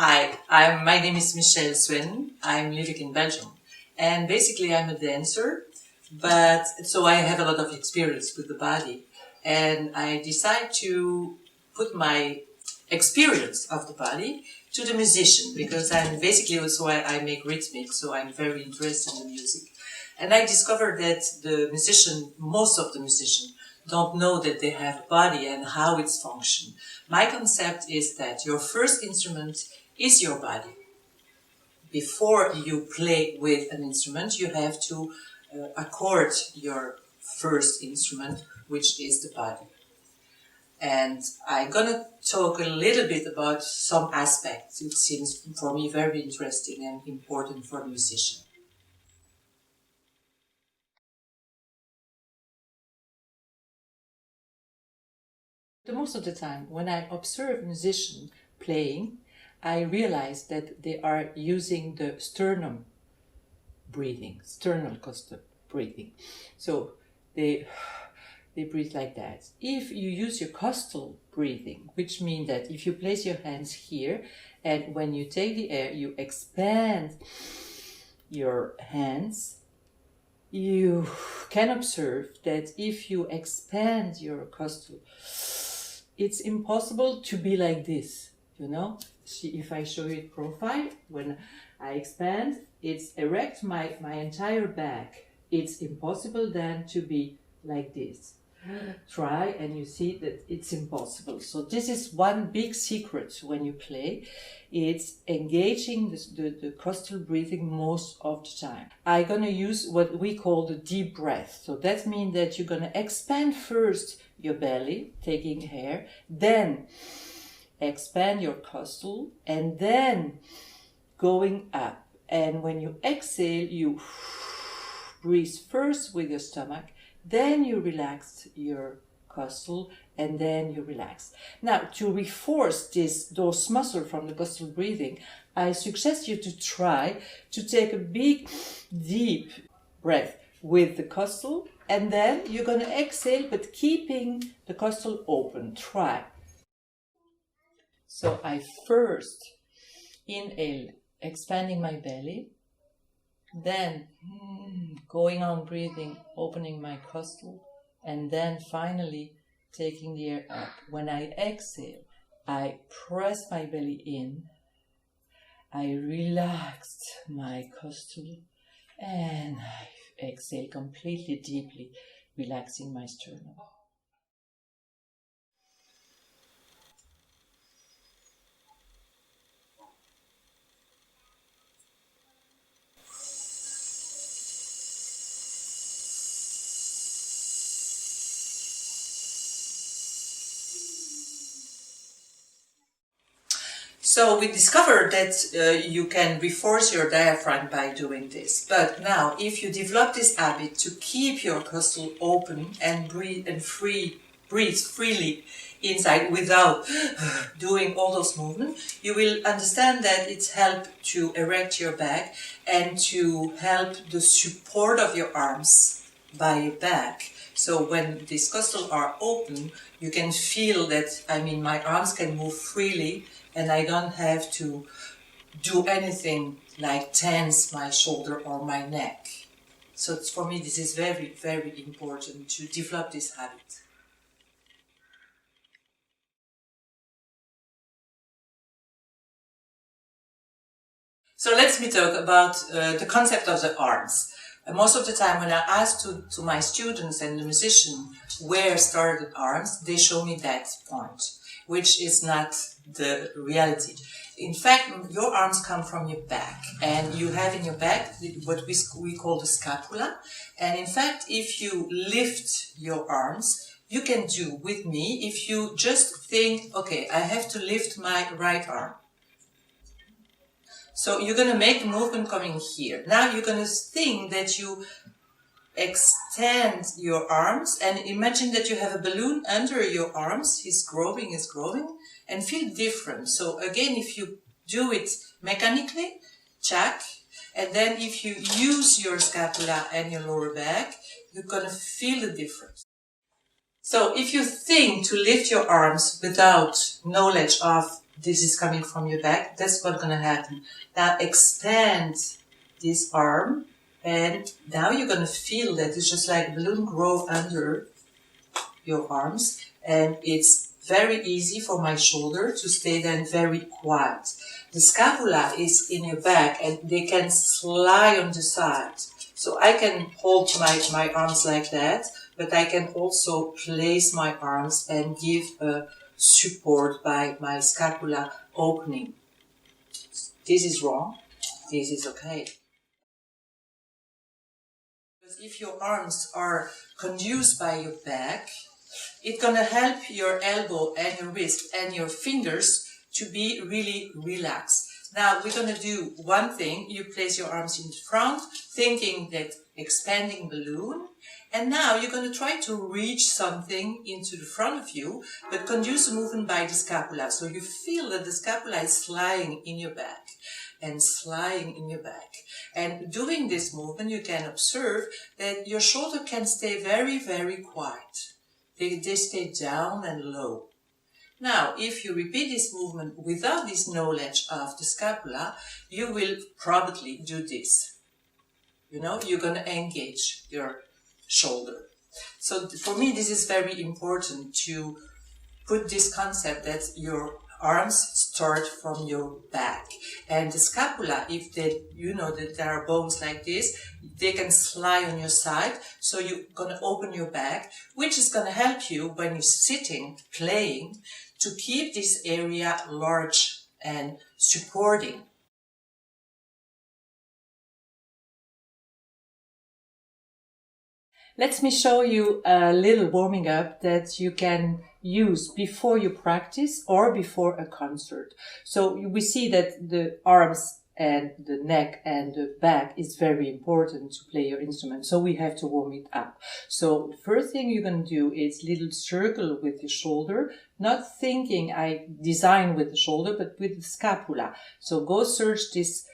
Hi, my name is Michèle Swennen. I'm living in Belgium. And basically I'm a dancer, but so I have a lot of experience with the body. And I decide to put my experience of the body to the musician, because I'm basically also I make rhythmic, so I'm very interested in music. And I discovered that most of the musicians don't know that they have a body and how it's function. My concept is that your first instrument is your body. Before you play with an instrument, you have to accord your first instrument, which is the body. And I'm gonna talk a little bit about some aspects. It seems for me very interesting and important for a musician. The most of the time, when I observe musicians playing, I realize that they are using the sternum breathing, sternal costal breathing. So they breathe like that. If you use your costal breathing, which means that if you place your hands here and when you take the air, you expand your hands, you can observe that if you expand your costal, it's impossible to be like this, you know? See, if I show you profile, when I expand, it's erect my entire back. It's impossible then to be like this. Try and you see that it's impossible. So this is one big secret when you play. It's engaging the costal breathing most of the time. I'm gonna use what we call the deep breath. So that means that you're gonna expand first your belly, taking air, then expand your costal, and then going up. And when you exhale, you breathe first with your stomach, then you relax your costal, and then you relax. Now, to reinforce those muscles from the costal breathing, I suggest you to try to take a big, deep breath with the costal, and then you're going to exhale, but keeping the costal open. Try. So I first inhale, expanding my belly, then going on breathing, opening my costal, and then finally taking the air up. When I exhale, I press my belly in, I relaxed my costal, and I exhale completely deeply, relaxing my sternum. So we discovered that you can reinforce your diaphragm by doing this. But now, if you develop this habit to keep your costal open and breathe freely inside without doing all those movements, you will understand that it's help to erect your back and to help the support of your arms by your back. So when these costals are open, you can feel that, my arms can move freely and I don't have to do anything like tense my shoulder or my neck. So for me, this is very, very important to develop this habit. So let me talk about the concept of the arms. Most of the time when I ask to my students and the musician where started arms, they show me that point, which is not the reality. In fact, your arms come from your back, and you have in your back what we call the scapula. And in fact, if you lift your arms, you can do with me, if you just think, okay, I have to lift my right arm. So you're going to make a movement coming here. Now you're going to think that you extend your arms and imagine that you have a balloon under your arms. It's growing, and feel different. So again, if you do it mechanically, check. And then if you use your scapula and your lower back, you're going to feel the difference. So if you think to lift your arms without knowledge of this is coming from your back. That's what's going to happen. Now expand this arm, and now you're going to feel that it's just like a balloon grow under your arms, and it's very easy for my shoulder to stay then very quiet. The scapula is in your back and they can slide on the side. So I can hold my arms like that, but I can also place my arms and give a support by my scapula opening. This is wrong. This is okay. Because if your arms are conduced by your back, it's going to help your elbow and your wrist and your fingers to be really relaxed. Now we're going to do one thing. You place your arms in front, thinking that expanding balloon. And now you're going to try to reach something into the front of you, but conduce the movement by the scapula. So you feel that the scapula is sliding in your back and sliding in your back. And doing this movement, you can observe that your shoulder can stay very, very quiet. They stay down and low. Now, if you repeat this movement without this knowledge of the scapula, you will probably do this. You know, you're going to engage your shoulder. So for me, this is very important to put this concept that your arms start from your back. And the scapula, if they, you know that there are bones like this, they can slide on your side. So you're going to open your back, which is going to help you when you're sitting, playing, to keep this area large and supporting. Let me show you a little warming up that you can use before you practice or before a concert. So we see that the arms and the neck and the back is very important to play your instrument. So we have to warm it up. So the first thing you're going to do is little circle with your shoulder, not thinking I design with the shoulder, but with the scapula. So go search these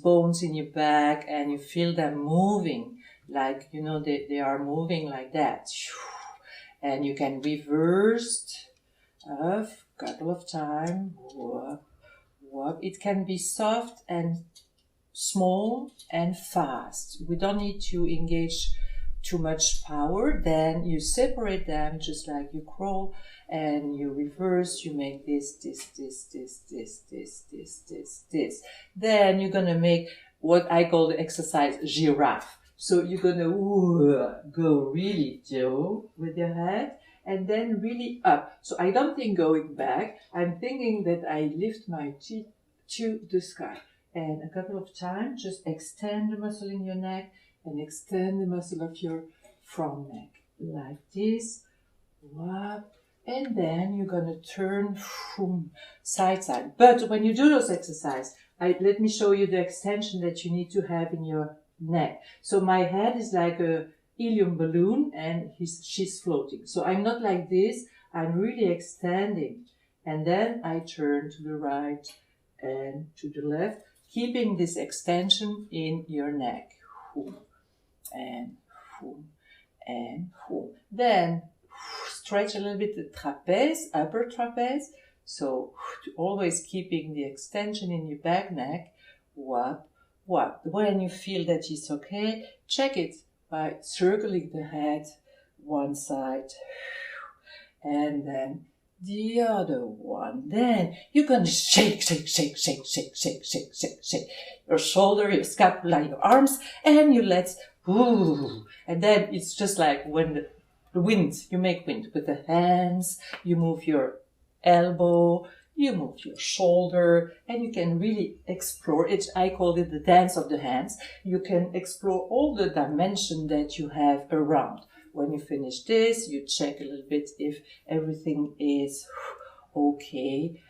bones in your back and you feel them moving. Like, you know, they are moving like that. And you can reverse a couple of times. It can be soft and small and fast. We don't need to engage too much power. Then you separate them just like you crawl and you reverse. You make this. Then you're going to make what I call the exercise giraffe. So you're going to go really low with your head and then really up. So I don't think going back. I'm thinking that I lift my cheek to the sky. And a couple of times, just extend the muscle in your neck and extend the muscle of your front neck. Like this. And then you're going to turn side. But when you do those exercises, let me show you the extension that you need to have in your neck. So my head is like a helium balloon and she's floating. So I'm not like this, I'm really extending. And then I turn to the right and to the left, keeping this extension in your neck. And then stretch a little bit the trapeze, upper trapeze. So always keeping the extension in your back neck. When you feel that it's okay, check it by circling the head one side and then the other one. Then you're going to shake your shoulder, your scapula, your arms, and you let, and then it's just like when the wind, you make wind with the hands, you move your elbow, you move your shoulder, and you can really explore it. I call it the dance of the hands. You can explore all the dimension that you have around. When you finish this, you check a little bit if everything is okay.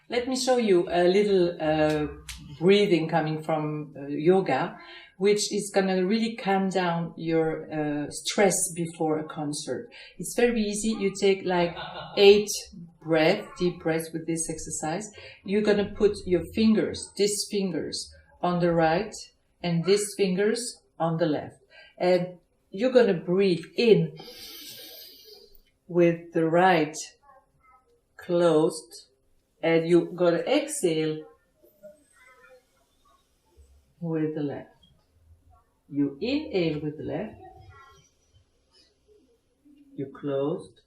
Let me show you a little breathing coming from yoga, which is going to really calm down your stress before a concert. It's very easy. You take like 8 deep breaths with this exercise. You're going to put your fingers, these fingers on the right and these fingers on the left. And you're going to breathe in with the right closed, and you're going to exhale with the left. You inhale with the left, you closed,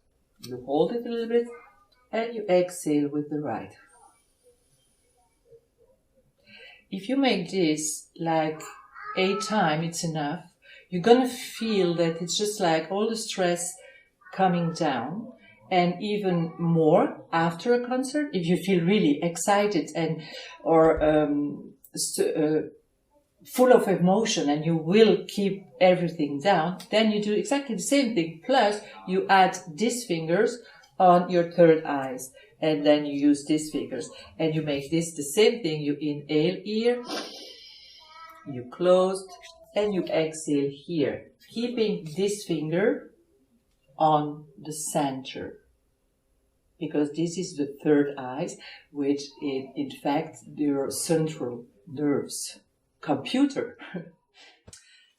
you hold it a little bit, and you exhale with the right. If you make this like 8 times, it's enough. You're going to feel that it's just like all the stress coming down, and even more after a concert. If you feel really excited and or full of emotion and you will keep everything down, then you do exactly the same thing. Plus, you add these fingers on your third eyes, and then you use these fingers, and you make this the same thing. You inhale here, you closed, and you exhale here, keeping this finger on the center, because this is the third eye, which is in fact your central nerves computer.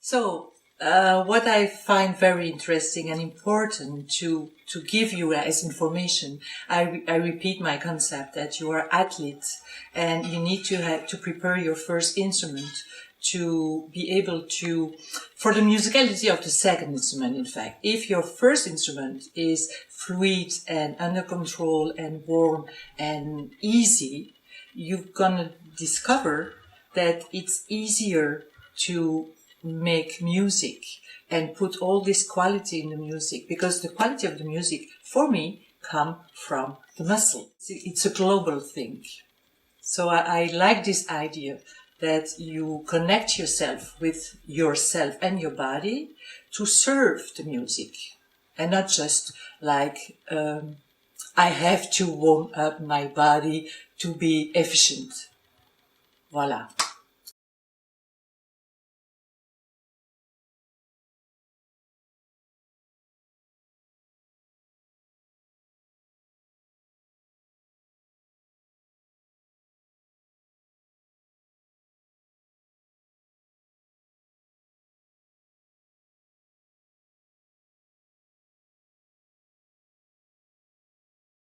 So what I find very interesting and important to give you as information, I repeat my concept that you are athlete and you need to prepare your first instrument to be able to, for the musicality of the second instrument, in fact. If your first instrument is fluid and under control and warm and easy, you're gonna discover that it's easier to make music and put all this quality in the music, because the quality of the music, for me, come from the muscle. It's a global thing. So I like this idea that you connect yourself with yourself and your body to serve the music, and not just like I have to warm up my body to be efficient. Voilà.